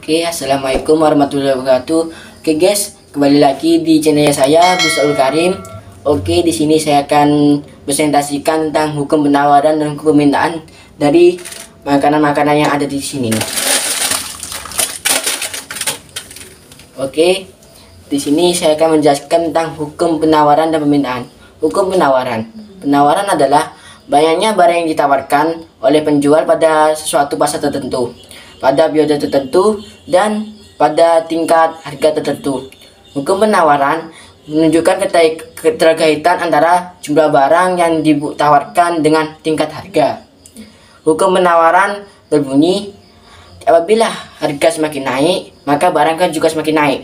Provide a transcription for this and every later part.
Oke, assalamualaikum warahmatullahi wabarakatuh. Oke guys, kembali lagi di channel saya Busaul Karim. Oke, di sini saya akan presentasikan tentang hukum penawaran dan hukum permintaan dari makanan-makanan yang ada di sini. Oke, di sini saya akan menjelaskan tentang hukum penawaran dan permintaan. Hukum penawaran. Penawaran adalah banyaknya barang yang ditawarkan oleh penjual pada suatu pasar tertentu, pada periode tertentu, dan pada tingkat harga tertentu. Hukum penawaran menunjukkan keterkaitan antara jumlah barang yang ditawarkan dengan tingkat harga. Hukum penawaran berbunyi, apabila harga semakin naik, maka barang kan juga semakin naik.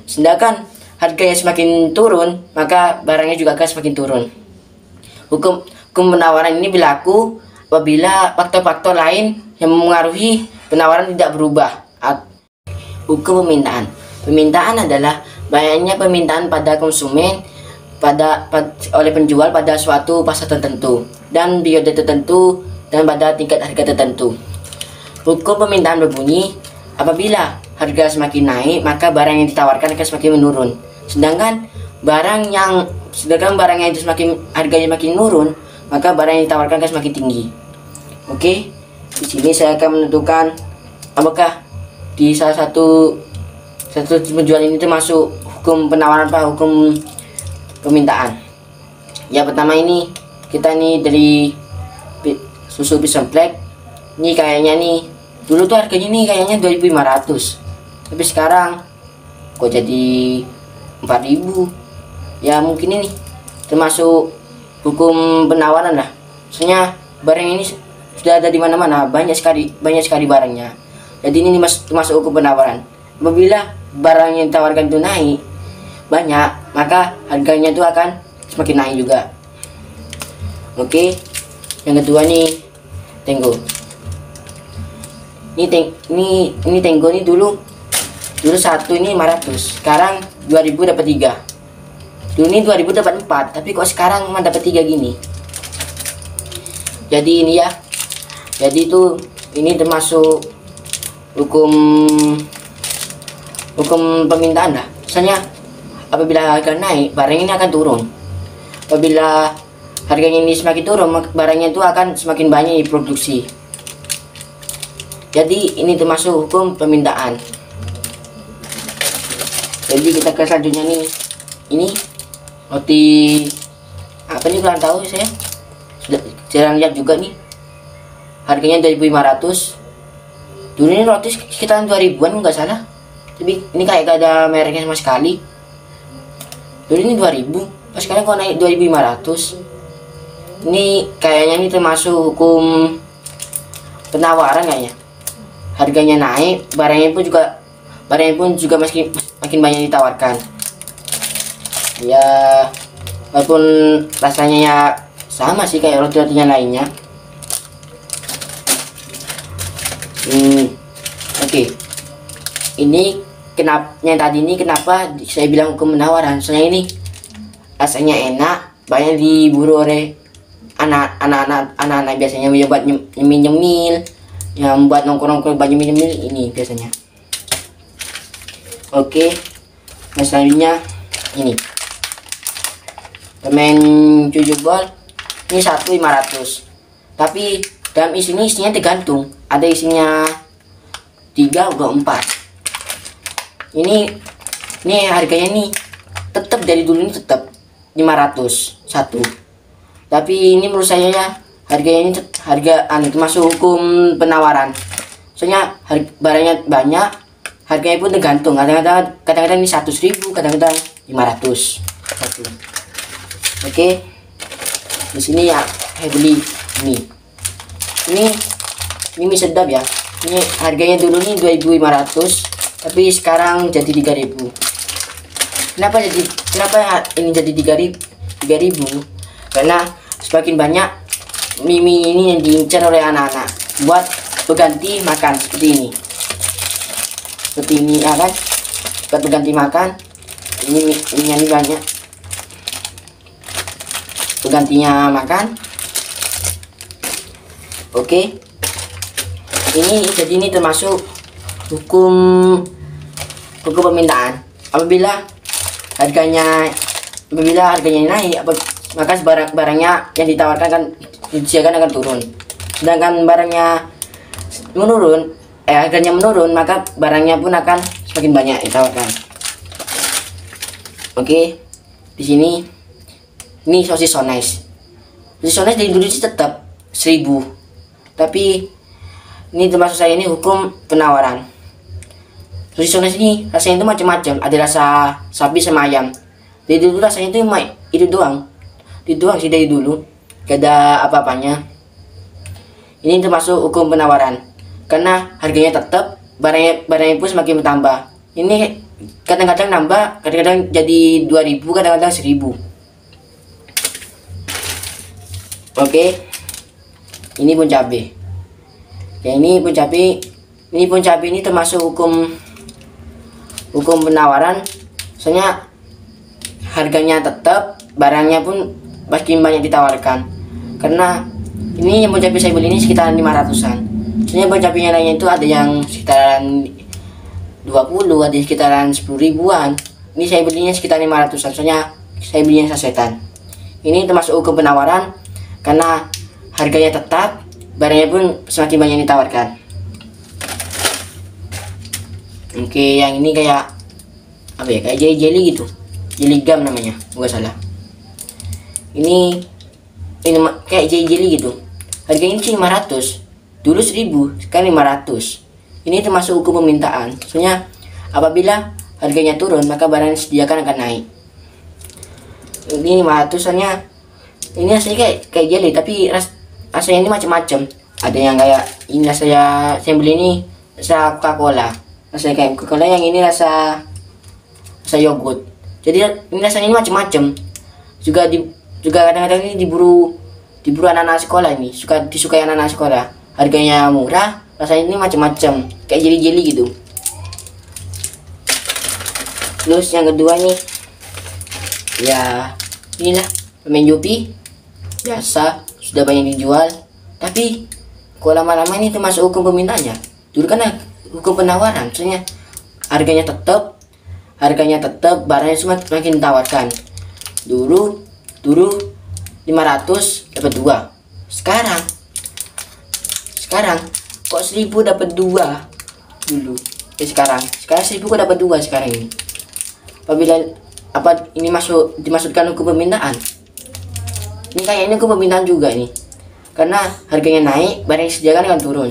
Sedangkan harganya semakin turun, maka barangnya juga akan semakin turun. Hukum penawaran ini berlaku apabila faktor-faktor lain yang mempengaruhi penawaran tidak berubah. Hukum permintaan. Permintaan adalah banyaknya permintaan pada konsumen oleh penjual pada suatu pasar tertentu dan periode tertentu dan pada tingkat harga tertentu. Hukum permintaan berbunyi, apabila harga semakin naik, maka barang yang ditawarkan akan semakin menurun. Sedangkan barang yang itu harganya makin menurun, maka barang yang ditawarkan akan semakin tinggi. Oke, di sini saya akan menentukan apakah di salah satu penjual ini termasuk hukum penawaran atau hukum permintaan. Yang pertama ini kita nih dari susu Bisemplek. Ini kayaknya nih dulu tuh harganya nih kayaknya 2.500, tapi sekarang kok jadi 4.000. Ya mungkin ini termasuk hukum penawaran lah. Soalnya barang ini sudah ada di mana-mana, banyak sekali barangnya. Jadi ini termasuk hukum penawaran. Apabila barang yang ditawarkan itu naik banyak, maka harganya itu akan semakin naik juga. Oke, yang kedua nih Tenggo. Ini Tenggo nih dulu satu ini 500, sekarang 2.000 dapat 3. Dulu ini 2.000 dapat 4, tapi kok sekarang cuma dapat 3 gini. Jadi ini ya. Jadi itu ini termasuk hukum permintaan lah. Misalnya apabila harga naik, barang ini akan turun. Apabila harganya ini semakin turun, barangnya itu akan semakin banyak diproduksi. Jadi ini termasuk hukum permintaan. Jadi kita ke selanjutnya nih. Ini roti apa nih, kurang tahu saya, sudah jarang lihat juga nih. Harganya 2.500. Dulu ini roti sekitaran 2.000-an nggak salah, tapi ini kayak gak ada mereknya sama sekali. Dulu ini 2.000, pas sekarang kok naik 2.500. Ini kayaknya ini termasuk hukum penawaran kayaknya. Harganya naik, barangnya pun juga makin banyak ditawarkan. Ya walaupun rasanya ya sama sih kayak roti-rotinya lainnya. Oke. Ini kenapa saya bilang hukum penawaran? Soalnya ini rasanya enak, banyak diburu oleh anak-anak biasanya yang buat nyemil, yang buat nongkrong banyak nyemil ini biasanya. Oke, nah selanjutnya ini permen jujubol. Ini 1.500, tapi dalam isinya tergantung, ada isinya 3 atau 4. Ini harganya nih tetap dari dulu ini tetap 500 satu, tapi ini menurut saya ya harganya ini termasuk hukum penawaran. Soalnya barangnya banyak, harganya pun tergantung, kadang-kadang ini 100.000, kadang-kadang 500 satu. Oke, di sini ya saya beli ini mie sedap ya. Ini harganya dulu nih 2.500, tapi sekarang jadi 3.000. Kenapa ini jadi 3.000? Karena semakin banyak mie ini yang diincar oleh anak-anak buat berganti makan seperti ini ya kan, buat berganti makan. Ini banyak bergantinya makan. Oke, ini termasuk hukum permintaan. Harganya apabila harganya naik, maka barangnya yang ditawarkan kan disediakan akan turun. Sedangkan barangnya menurun, harganya menurun, maka barangnya pun akan semakin banyak ditawarkan. Oke, di sini ini sosis so nice. Sosis so nice dari dulu sih tetap 1000, tapi ini termasuk saya ini hukum penawaran. Sosis so nice ini rasanya itu macam-macam, ada rasa sapi sama ayam. Dari dulu rasanya itu doang sih dari dulu, gak ada apa-apanya. Ini termasuk hukum penawaran, karena harganya tetap, barangnya pun semakin bertambah. Ini kadang-kadang nambah, kadang-kadang jadi 2000, kadang-kadang 1000. Oke, ini pun cabai. Ya, ini pun cabai ini termasuk hukum penawaran. Soalnya harganya tetap, barangnya pun makin banyak ditawarkan. Karena ini yang cabai saya beli ini sekitaran 500-an. Soalnya cabai yang lainnya itu ada yang sekitaran 20, ada sekitaran 10 ribuan. Ini saya belinya sekitar 500-an, soalnya saya belinya sasetan. Ini termasuk hukum penawaran, karena harganya tetap, barangnya pun semakin banyak ditawarkan. Oke, yang ini kayak apa ya, kayak jelly gitu, jelly gum namanya, bukan salah. Ini kayak jelly gitu, harganya sih 500, dulu 1000, sekarang 500. Ini termasuk hukum permintaan, soalnya apabila harganya turun, maka barang yang disediakan akan naik. Ini 500, soalnya ini rasanya kayak jelly, tapi rasanya ini macam-macam. Ada yang kayak ini, saya beli ini rasa Coca-Cola, rasanya kayak Coca-Cola. Yang ini rasa yogurt. Jadi ini rasanya ini macam-macam. Juga kadang-kadang ini diburu anak-anak sekolah, ini disukai anak-anak sekolah. Harganya murah, rasanya ini macam-macam, kayak jelly gitu. Terus yang kedua nih, ya inilah permen Yupi, biasa sudah banyak dijual, tapi kok lama-lama ini termasuk hukum permintaannya. Dulu kan hukum penawaran, soalnya harganya tetap, barangnya semakin ditawarkan. Dulu 500 dapat 2. Sekarang kok 1000 dapat 2 dulu. Sekarang 1000 kok dapat 2 sekarang ini. Apabila ini dimasukkan hukum permintaan. Ini kayaknya hukum permintaan juga nih. Karena harganya naik, barang yang disediakan akan turun.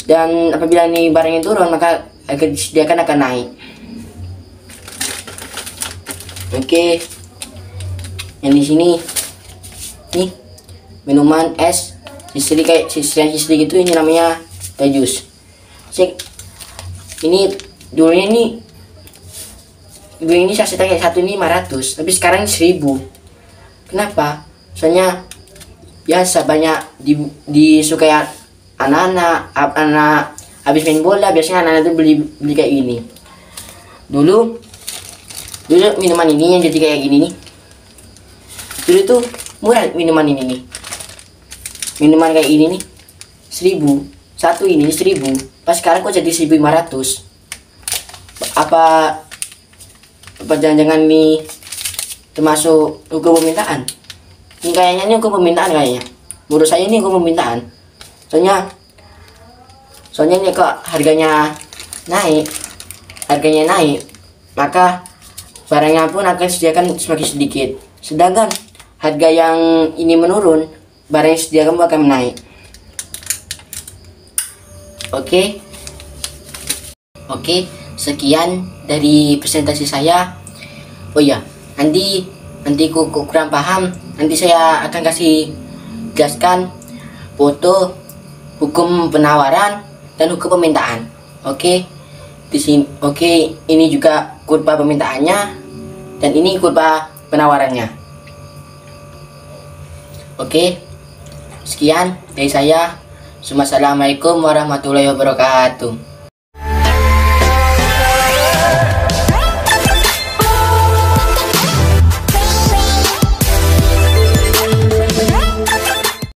Dan apabila ini barang yang turun, maka harga disediakan akan naik. Oke, yang di sini nih minuman es sisri, kayak sisri gitu, ini namanya teh jus. Ini dulunya ini saset kayak satu ini 500, tapi sekarang 1000. Kenapa? Soalnya biasa banyak disukai anak-anak habis main bola, biasanya anak-anak itu beli kayak gini. Dulu minuman ini yang jadi kayak gini nih, dulu tuh murah minuman ini nih. Minuman kayak ini nih 1000, satu ini 1000, pas sekarang kok jadi 1500. Apa jangan-jangan nih termasuk hukum permintaan? Ini kayaknya ini hukum permintaan kayaknya. Menurut saya ini hukum permintaan. Soalnya ini kok harganya naik, maka barangnya pun akan disediakan semakin sedikit. Sedangkan harga yang ini menurun, barang yang disediakan akan naik. Oke, sekian dari presentasi saya. Oh iya, nanti ku kurang paham, nanti saya akan kasih jelaskan foto hukum penawaran dan hukum permintaan. Oke, di sini. Oke, ini juga kurva permintaannya dan ini kurva penawarannya. Oke, sekian dari saya. Assalamualaikum warahmatullahi wabarakatuh.